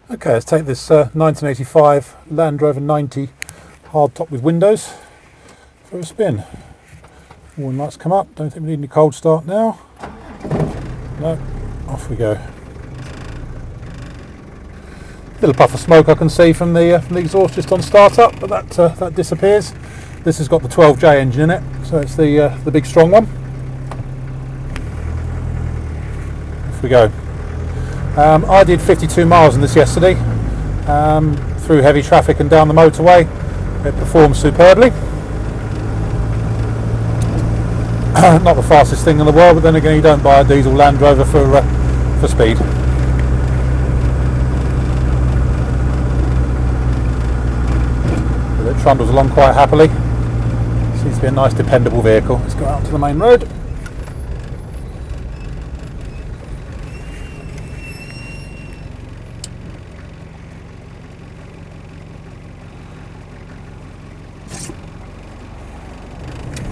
Okay, let's take this 1985 Land Rover 90 hardtop with windows for a spin. Warning lights come up. Don't think we need any cold start now. No, off we go. Little puff of smoke I can see from the exhaust just on start up, but that disappears. This has got the 12J engine in it, so it's the big strong one. Off we go. I did 52 miles in this yesterday, through heavy traffic and down the motorway. It performed superbly. Not the fastest thing in the world, but then again, you don't buy a diesel Land Rover for speed. It trundles along quite happily. Seems to be a nice, dependable vehicle. Let's go out to the main road.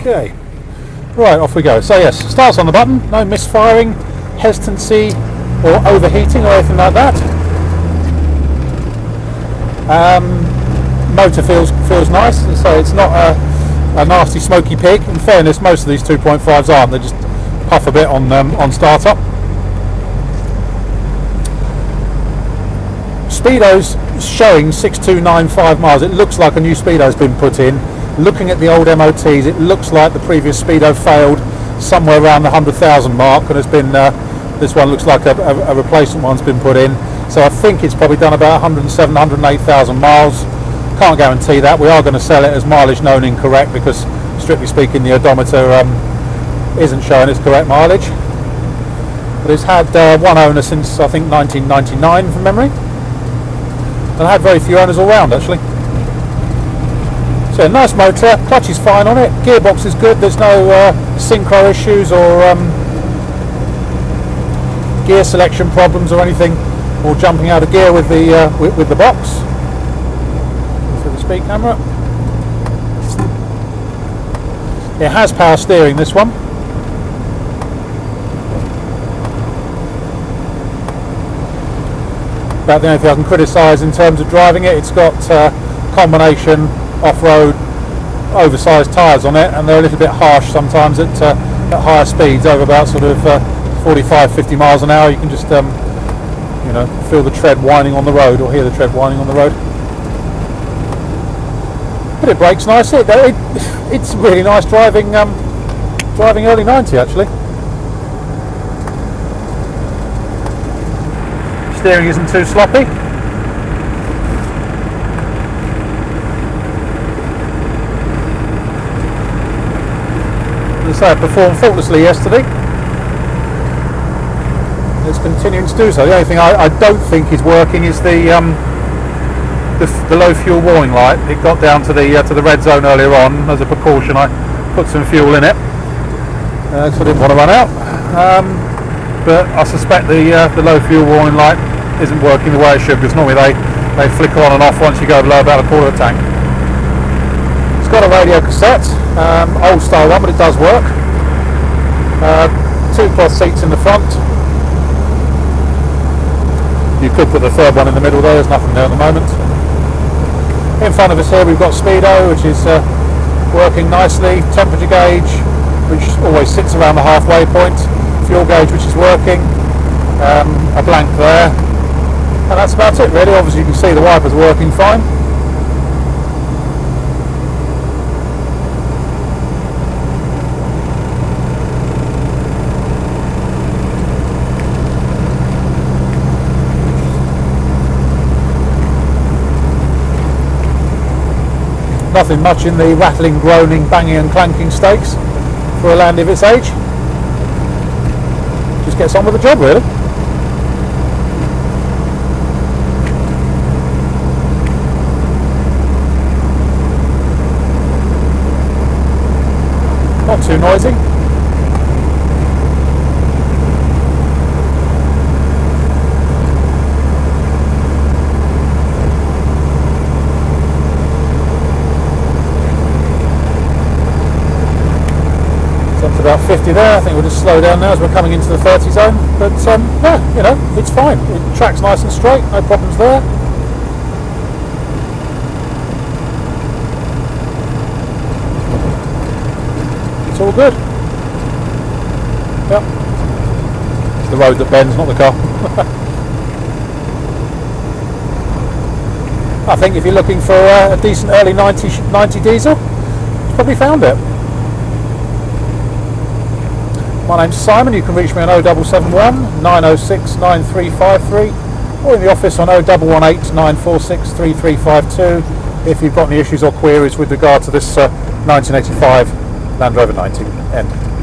Okay, right, off we go. So yes, starts on the button, no misfiring, hesitancy or overheating or anything like that. Motor feels nice, so it's not a nasty smoky pig. In fairness, most of these 2.5s aren't, they just puff a bit on startup. Speedo's showing 6295 miles. It looks like a new Speedo's been put in. Looking at the old MOTs, it looks like the previous Speedo failed somewhere around the 100,000 mark, and it's been this one looks like a replacement one's been put in. So I think it's probably done about 107, 108,000 miles. Can't guarantee that. We are going to sell it as mileage known incorrect, because strictly speaking the odometer isn't showing its correct mileage. But it's had one owner since I think 1999 from memory, and I had very few owners all round actually. So nice motor, clutch is fine on it, gearbox is good, there's no synchro issues or gear selection problems or anything, or jumping out of gear with the box. For the speed camera. It has power steering, this one. About the only thing I can criticise in terms of driving it, it's got combination off-road oversized tyres on it, and they're a little bit harsh sometimes at higher speeds, over about sort of 45-50 miles an hour. You can just you know, feel the tread whining on the road, or hear the tread whining on the road. But it brakes nicely. It's really nice driving driving early 90 actually. Steering isn't too sloppy. As I say, it performed faultlessly yesterday. It's continuing to do so. The only thing I don't think is working is the low fuel warning light. It got down to the red zone earlier on. As a precaution, I put some fuel in it, so I didn't want to run out. But I suspect the low fuel warning light isn't working the way it should, because normally they flicker on and off once you go below about a quarter of a tank. It's got a radio cassette, old style one, but it does work. 2 cloth seats in the front. You could put the third one in the middle there, there's nothing there at the moment. In front of us here we've got Speedo, which is working nicely, temperature gauge, which always sits around the halfway point, fuel gauge which is working, a blank there, and that's about it really. Obviously you can see the wipers are working fine. Nothing much in the rattling, groaning, banging and clanking stakes for a Land of its age. Just gets on with the job really. Not too noisy. about 50 there. I think we'll just slow down now as we're coming into the 30 zone. But yeah, you know, it's fine. It tracks nice and straight, no problems there. It's all good. Yep. It's the road that bends, not the car. I think if you're looking for a decent early 90 diesel, you've probably found it. My name's Simon. You can reach me on 0771 906 9353 or in the office on 0118 946 3352 if you've got any issues or queries with regard to this 1985 Land Rover 90. End.